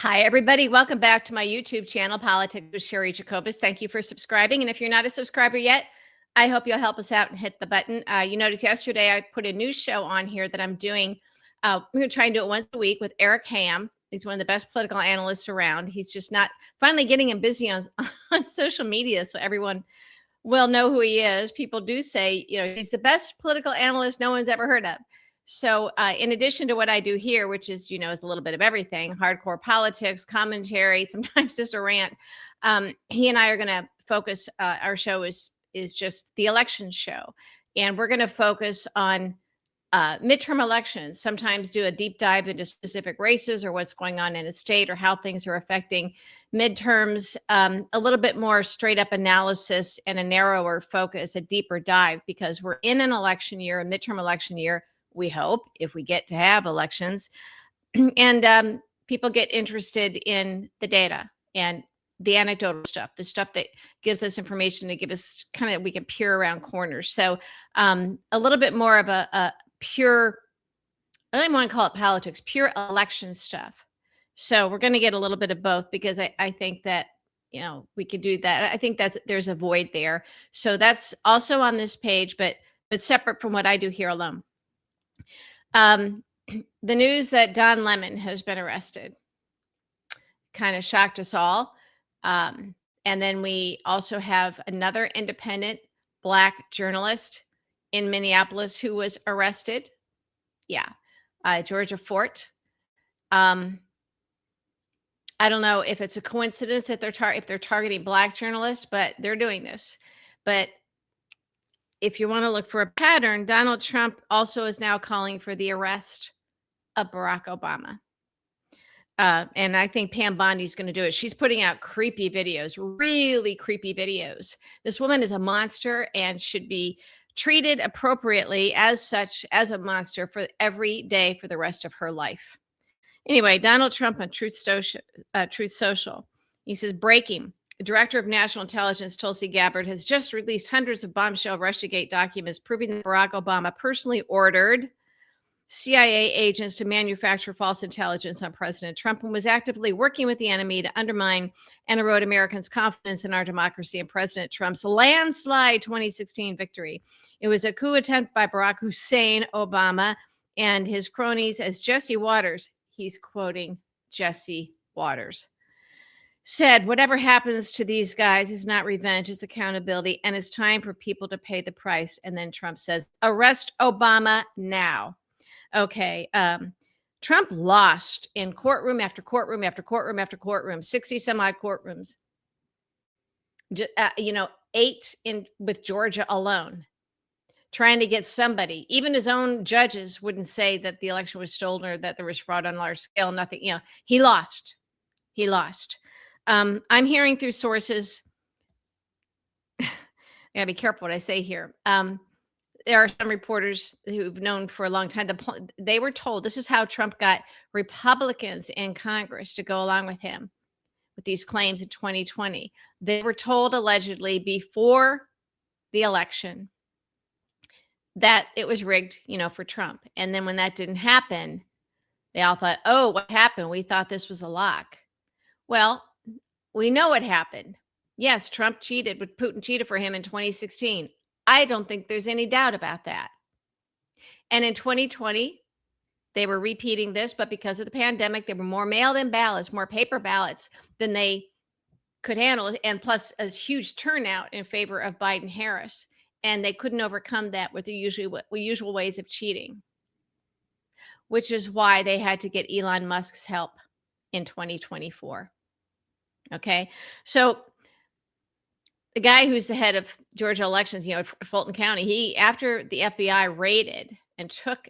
Hi, everybody. Welcome back to my YouTube channel, Politics with Sherry Jacobus. Thank you for subscribing. And if you're not a subscriber yet, I hope you'll help us out and hit the button. You noticed yesterday I put a new show on here that I'm doing. I'm going to try and do it once a week with Eric Ham. He's one of the best political analysts around. He's just not finally getting him busy on, on social media so everyone will know who he is. People do say, he's the best political analyst no one's ever heard of. So, in addition to what I do here, which is, is a little bit of everything, hardcore politics, commentary, sometimes just a rant, he and I are going to focus. Our show is just the election show, and we're going to focus on midterm elections. Sometimes do a deep dive into specific races or what's going on in a state or how things are affecting midterms. A little bit more straight up analysis and a narrower focus, a deeper dive, because we're in an election year, a midterm election year. We hope, if we get to have elections, and people get interested in the data and the anecdotal stuff, the stuff that gives us information to give us kind of, we can peer around corners. So a little bit more of a pure, I don't even want to call it politics, pure election stuff. So we're going to get a little bit of both, because I think that, we could do that. I think there's a void there. So that's also on this page, but separate from what I do here alone. The news that Don Lemon has been arrested kind of shocked us all. And then we also have another independent Black journalist in Minneapolis who was arrested. Yeah. Georgia Fort. I don't know if it's a coincidence that if they're targeting Black journalists, but they're doing this. But if you want to look for a pattern, Donald Trump also is now calling for the arrest of Barack Obama. And I think Pam Bondi's going to do it. She's putting out creepy videos, really creepy videos. This woman is a monster and should be treated appropriately as such, as a monster, for every day for the rest of her life. Anyway, Donald Trump on Truth Social, he says, breaking. The Director of National Intelligence, Tulsi Gabbard, has just released hundreds of bombshell Russiagate documents proving that Barack Obama personally ordered CIA agents to manufacture false intelligence on President Trump and was actively working with the enemy to undermine and erode Americans' confidence in our democracy and President Trump's landslide 2016 victory. It was a coup attempt by Barack Hussein Obama and his cronies, as Jesse Waters, he's quoting Jesse Waters, said, whatever happens to these guys is not revenge, it's accountability, and it's time for people to pay the price. And then Trump says, arrest Obama now. Okay. Trump lost in courtroom after courtroom after courtroom after courtroom, 60 some odd courtrooms, 8 with Georgia alone, trying to get somebody. Even his own judges wouldn't say that the election was stolen or that there was fraud on a large scale. Nothing. He lost. I'm hearing through sources. I gotta be careful what I say here. There are some reporters who've known for a long time. They were told, this is how Trump got Republicans in Congress to go along with him with these claims in 2020. They were told allegedly before the election that it was rigged, for Trump. And then when that didn't happen, they all thought, oh, what happened? We thought this was a lock. Well, we know what happened. Yes, Trump cheated, but Putin cheated for him in 2016. I don't think there's any doubt about that. And in 2020, they were repeating this, but because of the pandemic, there were more mailed-in ballots, more paper ballots than they could handle, and plus a huge turnout in favor of Biden-Harris. And they couldn't overcome that with the usual ways of cheating, which is why they had to get Elon Musk's help in 2024. Okay, so the guy who's the head of Georgia elections, Fulton County, he, after the FBI raided and took,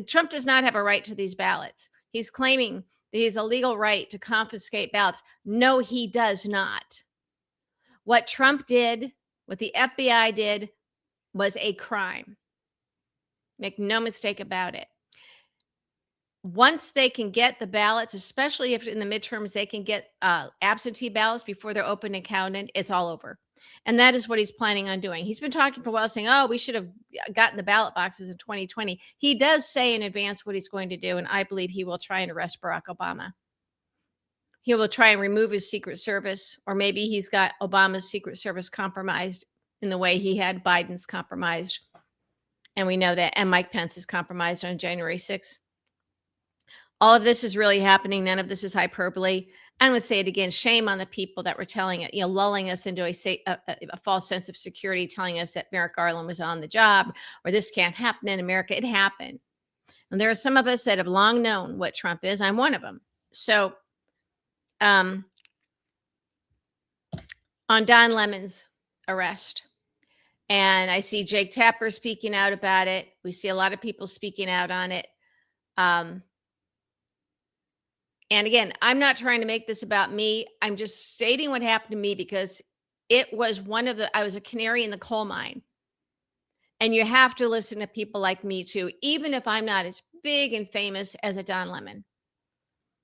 Trump does not have a right to these ballots. He's claiming that he has a legal right to confiscate ballots. No, he does not. What Trump did, what the FBI did, was a crime. Make no mistake about it. Once they can get the ballots, especially if in the midterms they can get absentee ballots before they're open and counted, it's all over. And that is what he's planning on doing. He's been talking for a while saying, oh, we should have gotten the ballot boxes in 2020. He does say in advance what he's going to do, and I believe he will try and arrest Barack Obama. he will try and remove his Secret Service, or maybe he's got Obama's Secret Service compromised in the way he had Biden's compromised. And we know that, and Mike Pence is compromised on January 6th. All of this is really happening. None of this is hyperbole. I'm going to say it again. Shame on the people that were telling it, lulling us into a false sense of security, telling us that Merrick Garland was on the job or this can't happen in America. It happened. And there are some of us that have long known what Trump is. I'm one of them. So, on Don Lemon's arrest, and I see Jake Tapper speaking out about it. We see a lot of people speaking out on it. And again, I'm not trying to make this about me. I'm just stating what happened to me because it was I was a canary in the coal mine. And you have to listen to people like me too, even if I'm not as big and famous as a Don Lemon.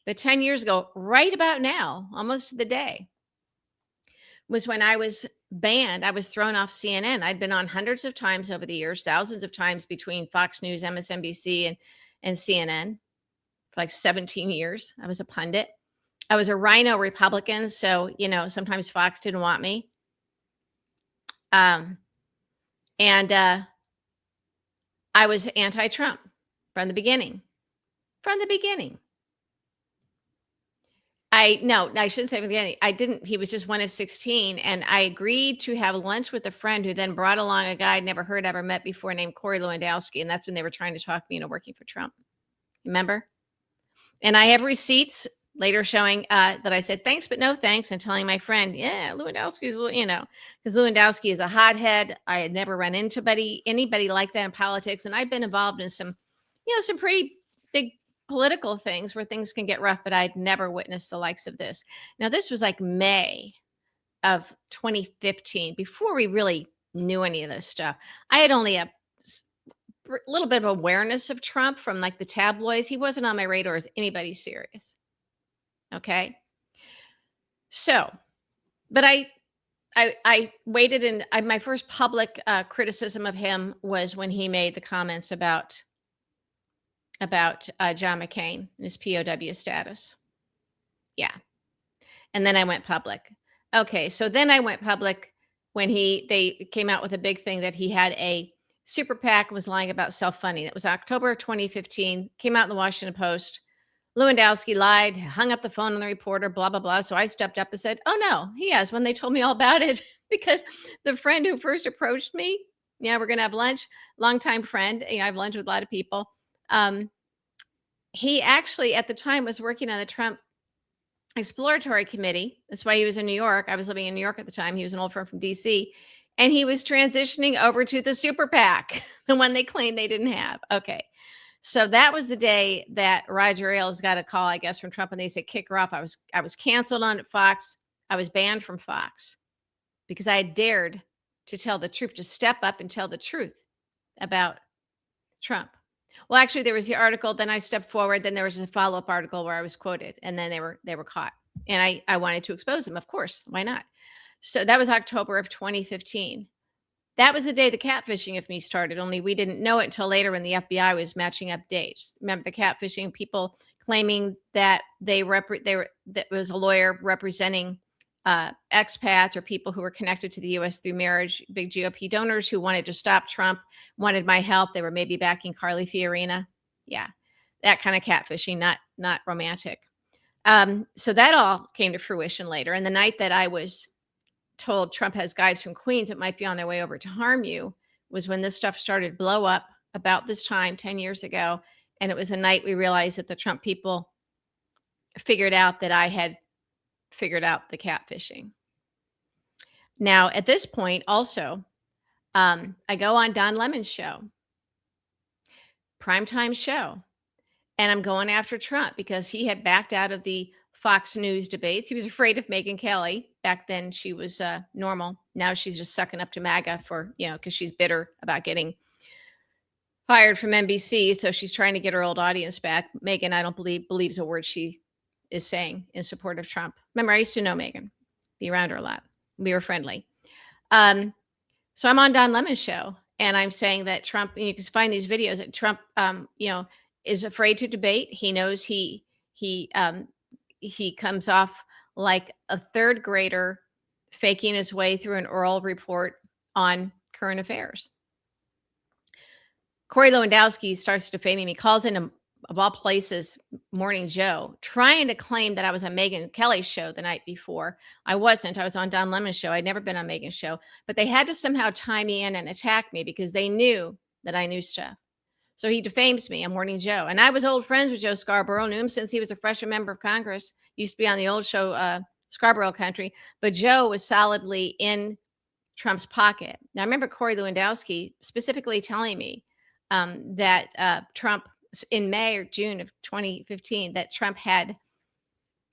But 10 years ago, right about now, almost to the day, was when I was banned. I was thrown off CNN. I'd been on hundreds of times over the years, thousands of times between Fox News, MSNBC, and CNN. Like 17 years. I was a pundit. I was a rhino Republican. So, sometimes Fox didn't want me. And I was anti-Trump from the beginning. From the beginning. No, I shouldn't say from the beginning. I didn't. He was just one of 16. And I agreed to have lunch with a friend who then brought along a guy I'd never met before named Corey Lewandowski. And that's when they were trying to talk me into working for Trump. Remember? And I have receipts later showing that I said, thanks, but no thanks. And telling my friend, yeah, Lewandowski's, because Lewandowski is a hothead. I had never run into anybody like that in politics. And I've been involved in some pretty big political things where things can get rough, but I'd never witnessed the likes of this. Now, this was like May of 2015, before we really knew any of this stuff. I had only a little bit of awareness of Trump from like the tabloids. He wasn't on my radar as anybody serious. Okay. So, but I waited, and my first public criticism of him was when he made the comments about John McCain and his POW status. Yeah. And then I went public. Okay. So then I went public when they came out with a big thing that he had a super PAC, was lying about self-funding. It was October of 2015, came out in the Washington Post. Lewandowski lied, hung up the phone on the reporter, blah, blah, blah. So I stepped up and said, oh no, he has, when they told me all about it, because the friend who first approached me, we're going to have lunch, longtime friend. I have lunch with a lot of people. He actually at the time was working on the Trump Exploratory Committee. That's why he was in New York. I was living in New York at the time. He was an old friend from DC. And he was transitioning over to the super PAC, the one they claimed they didn't have. Okay. So that was the day that Roger Ailes got a call, I guess, from Trump, and they said, kick her off. I was canceled on Fox. I was banned from Fox because I had dared to tell the truth, to step up and tell the truth about Trump. Well, actually, there was the article. Then I stepped forward. Then there was a follow-up article where I was quoted, and then they were caught. And I wanted to expose them, of course. Why not? So that was October of 2015. That was the day the catfishing of me started, only we didn't know it until later when the FBI was matching up dates. Remember the catfishing, people claiming that that was a lawyer representing expats or people who were connected to the U.S. through marriage, big GOP donors who wanted to stop Trump, wanted my help. They were maybe backing Carly Fiorina. Yeah, that kind of catfishing, not romantic. So that all came to fruition later. And the night that I was told Trump has guys from Queens that might be on their way over to harm you was when this stuff started to blow up about this time 10 years ago. And it was the night we realized that the Trump people figured out that I had figured out the catfishing. Now, at this point, also, I go on Don Lemon's show, primetime show, and I'm going after Trump because he had backed out of the Fox News debates. He was afraid of Megyn Kelly. Back then, she was normal. Now she's just sucking up to MAGA for, because she's bitter about getting fired from NBC. So she's trying to get her old audience back. Megyn, I don't believes a word she is saying in support of Trump. Remember, I used to know Megyn, be around her a lot. We were friendly. So I'm on Don Lemon's show, and I'm saying that Trump, you can find these videos that Trump, is afraid to debate. He knows he he comes off like a third grader faking his way through an oral report on current affairs. Corey Lewandowski starts defaming me, calls in, of all places, Morning Joe, trying to claim that I was on Megyn Kelly's show the night before. I wasn't. I was on Don Lemon's show. I'd never been on Megan's show, but they had to somehow tie me in and attack me because they knew that I knew stuff. So he defames me on Morning Joe. And I was old friends with Joe Scarborough, knew him since he was a freshman member of Congress, used to be on the old show, Scarborough Country. But Joe was solidly in Trump's pocket. Now, I remember Corey Lewandowski specifically telling me that Trump, in May or June of 2015, that Trump had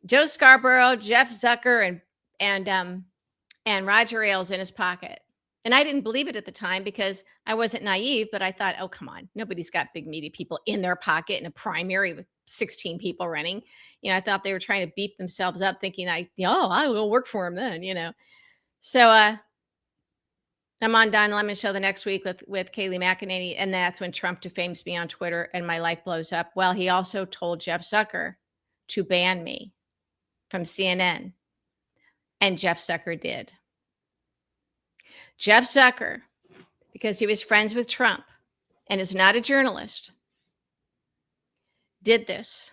Joe Scarborough, Jeff Zucker, and Roger Ailes in his pocket. And I didn't believe it at the time because I wasn't naive, but I thought, oh, come on. Nobody's got big media people in their pocket in a primary with 16 people running. I thought they were trying to beat themselves up thinking I will work for him then. So I'm on Don Lemon's show the next week with Kayleigh McEnany, and that's when Trump defames me on Twitter and my life blows up. Well, he also told Jeff Zucker to ban me from CNN, and Jeff Zucker did. Jeff Zucker, because he was friends with Trump and is not a journalist, did this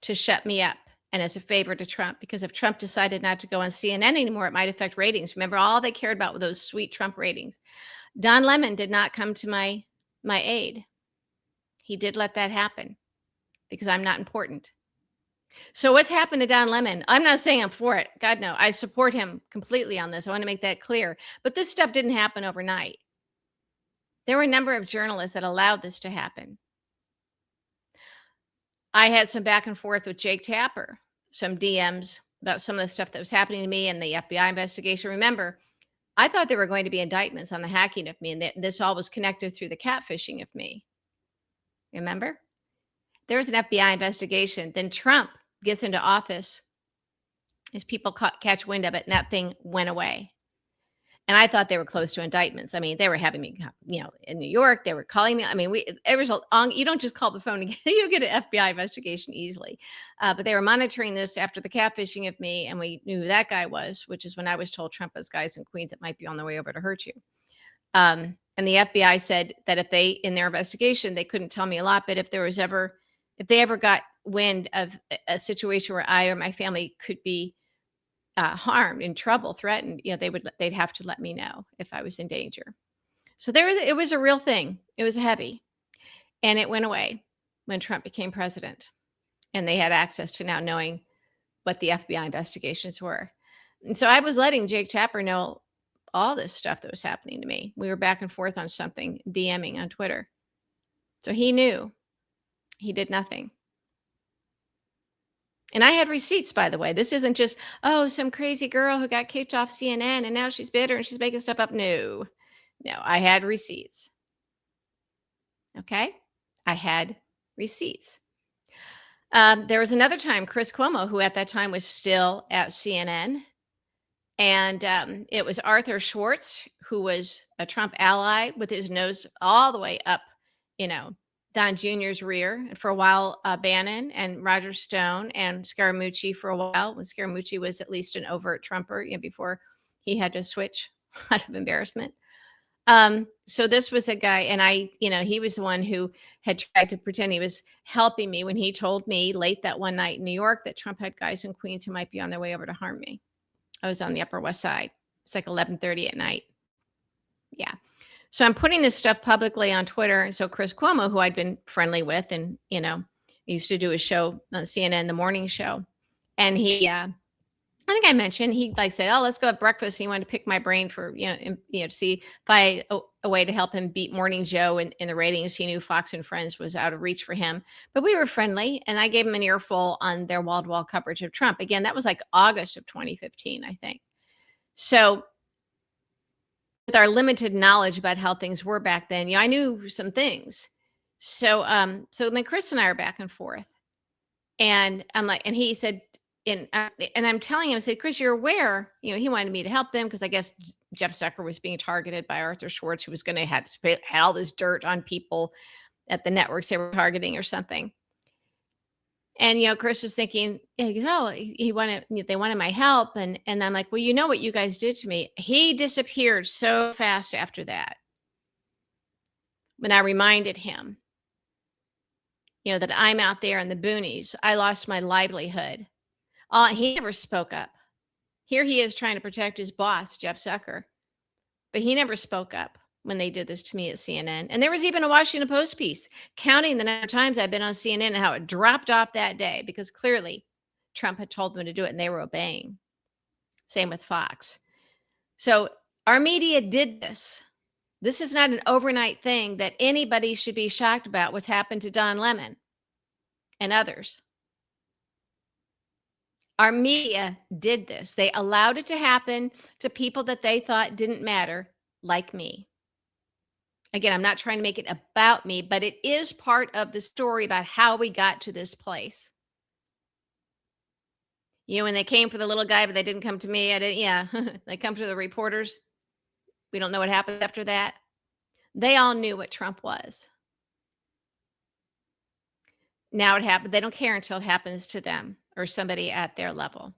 to shut me up and as a favor to Trump, because if Trump decided not to go on CNN anymore, it might affect ratings. Remember, all they cared about were those sweet Trump ratings. Don Lemon did not come to my aid. He did let that happen because I'm not important. So what's happened to Don Lemon? I'm not saying I'm for it. God, no. I support him completely on this. I want to make that clear. But this stuff didn't happen overnight. There were a number of journalists that allowed this to happen. I had some back and forth with Jake Tapper, some DMs about some of the stuff that was happening to me and the FBI investigation. Remember, I thought there were going to be indictments on the hacking of me, and this all was connected through the catfishing of me. Remember? There was an FBI investigation. Then Trump gets into office. His people catch wind of it, and that thing went away. And I thought they were close to indictments. I mean, they were having me, in New York. They were calling me. I mean, you don't just call the phone and you don't get an FBI investigation easily. But they were monitoring this after the catfishing of me, and we knew who that guy was, which is when I was told Trump has guys and queens that might be on their way over to hurt you. And the FBI said that if they, in their investigation, they couldn't tell me a lot, but if they ever got wind of a situation where I or my family could be harmed, in trouble, threatened, they'd have to let me know if I was in danger. So it was a real thing. It was heavy, and it went away when Trump became president, and they had access to now knowing what the FBI investigations were. And so I was letting Jake Tapper know all this stuff that was happening to me. We were back and forth on something, DMing on Twitter. So he knew. He did nothing. And I had receipts, by the way. This isn't just, some crazy girl who got kicked off CNN and now she's bitter and she's making stuff up. No, I had receipts. Okay? I had receipts. There was another time, Chris Cuomo, who at that time was still at CNN, and it was Arthur Schwartz, who was a Trump ally with his nose all the way up, Don Jr.'s rear, and for a while, Bannon and Roger Stone and Scaramucci for a while, when Scaramucci was at least an overt Trumper, before he had to switch out of embarrassment. So this was a guy, and he was the one who had tried to pretend he was helping me when he told me late that one night in New York that Trump had guys and queens who might be on their way over to harm me. I was on the Upper West Side. It's like 11:30 at night. Yeah. So I'm putting this stuff publicly on Twitter. So Chris Cuomo, who I'd been friendly with, and used to do a show on CNN, the morning show, and he, I think I mentioned he said, "Oh, let's go have breakfast." He wanted to pick my brain for to see if I had a way to help him beat Morning Joe in the ratings. He knew Fox and Friends was out of reach for him, but we were friendly, and I gave him an earful on their wall-to-wall coverage of Trump. Again, that was like August of 2015, I think. So with our limited knowledge about how things were back then, I knew some things. So then Chris and I are back and forth, and I'm like, and he said, and I'm telling him, I said, Chris, you're aware, he wanted me to help them because I guess Jeff Zucker was being targeted by Arthur Schwartz, who was going to had all this dirt on people at the networks they were targeting or something. And, Chris was thinking, "Oh, he wanted they wanted my help," and I'm like, "Well, you know what you guys did to me." He disappeared so fast after that when I reminded him, that I'm out there in the boonies. I lost my livelihood. He never spoke up. Here he is trying to protect his boss, Jeff Zucker, but he never spoke up when they did this to me at CNN. And there was even a Washington Post piece counting the number of times I've been on CNN and how it dropped off that day because clearly Trump had told them to do it and they were obeying. Same with Fox. So our media did this. This is not an overnight thing that anybody should be shocked about what's happened to Don Lemon and others. Our media did this. They allowed it to happen to people that they thought didn't matter, like me. Again, I'm not trying to make it about me, but it is part of the story about how we got to this place. When they came for the little guy, but they didn't come to me. I didn't, yeah. They come to the reporters. We don't know what happens after that. They all knew what Trump was. Now it happened. They don't care until it happens to them or somebody at their level.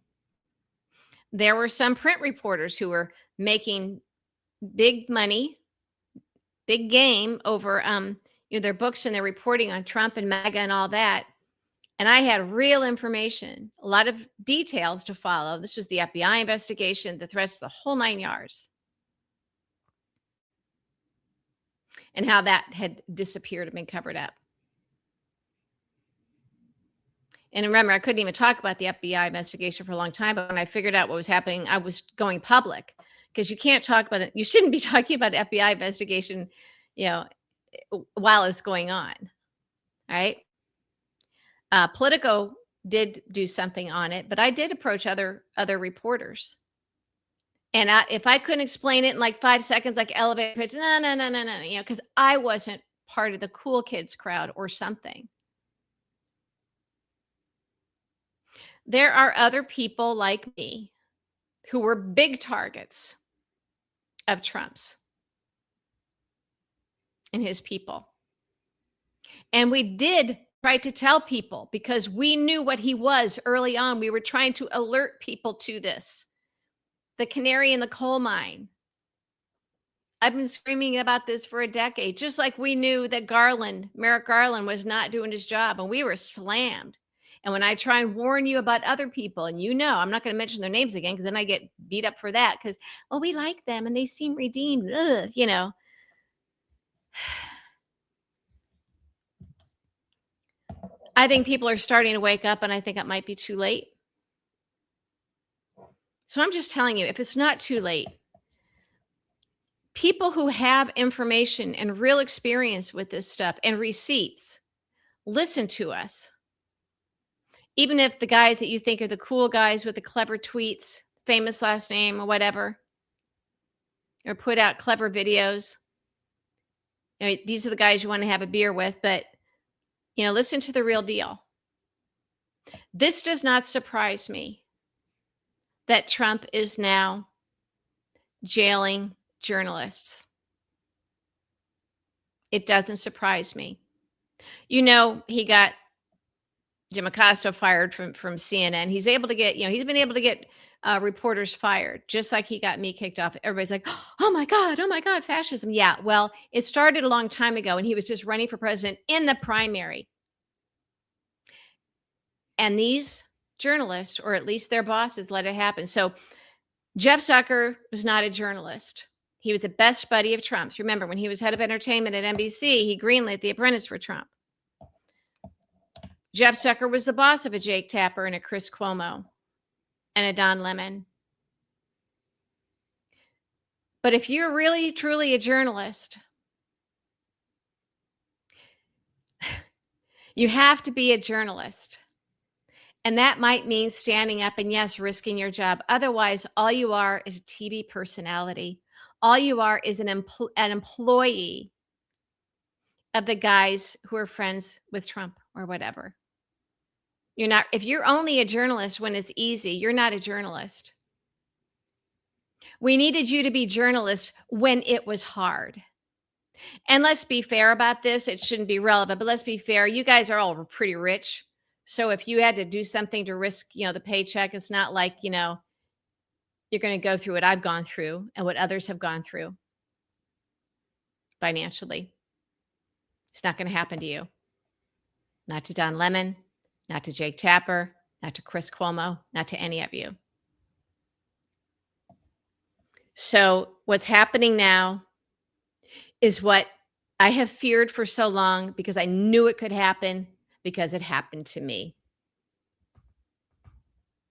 There were some print reporters who were making big money, big game over their books and their reporting on Trump and MAGA and all that. And I had real information, a lot of details to follow. This was the FBI investigation, the threats, the whole 9 yards. And how that had disappeared and been covered up. And remember, I couldn't even talk about the FBI investigation for a long time, but when I figured out what was happening, I was going public because you can't talk about it. You shouldn't be talking about FBI investigation, while it's going on. All right. Politico did do something on it, but I did approach other reporters. And if I couldn't explain it in like 5 seconds, like elevator pitch, no, because I wasn't part of the cool kids crowd or something. There are other people like me who were big targets of Trump's and his people. And we did try to tell people because we knew what he was early on. We were trying to alert people to this. The canary in the coal mine. I've been screaming about this for a decade, just like we knew that Merrick Garland was not doing his job and we were slammed. And when I try and warn you about other people, and I'm not going to mention their names again because then I get beat up for that because, we like them and they seem redeemed. Ugh. I think people are starting to wake up and I think it might be too late. So I'm just telling you, if it's not too late, people who have information and real experience with this stuff and receipts, listen to us. Even if the guys that you think are the cool guys with the clever tweets, famous last name or whatever, or put out clever videos, these are the guys you want to have a beer with, but, listen to the real deal. This does not surprise me that Trump is now jailing journalists. It doesn't surprise me. He got Jim Acosta fired from CNN. He's able to get, he's been able to get reporters fired, just like he got me kicked off. Everybody's like, oh my God, fascism. Yeah, well, it started a long time ago and he was just running for president in the primary. And these journalists, or at least their bosses, let it happen. So Jeff Zucker was not a journalist. He was the best buddy of Trump's. Remember, when he was head of entertainment at NBC, he greenlit The Apprentice for Trump. Jeff Zucker was the boss of a Jake Tapper and a Chris Cuomo and a Don Lemon. But if you're really, truly a journalist, you have to be a journalist. And that might mean standing up and, yes, risking your job. Otherwise, all you are is a TV personality. All you are is an employee of the guys who are friends with Trump or whatever. You're not, if you're only a journalist when it's easy, you're not a journalist. We needed you to be journalists when it was hard. And let's be fair about this. It shouldn't be relevant, but let's be fair. You guys are all pretty rich. So if you had to do something to risk, the paycheck, it's not like, you're gonna go through what I've gone through and what others have gone through financially. It's not gonna happen to you. Not to Don Lemon, not to Jake Tapper, not to Chris Cuomo, not to any of you. So what's happening now is what I have feared for so long because I knew it could happen because it happened to me.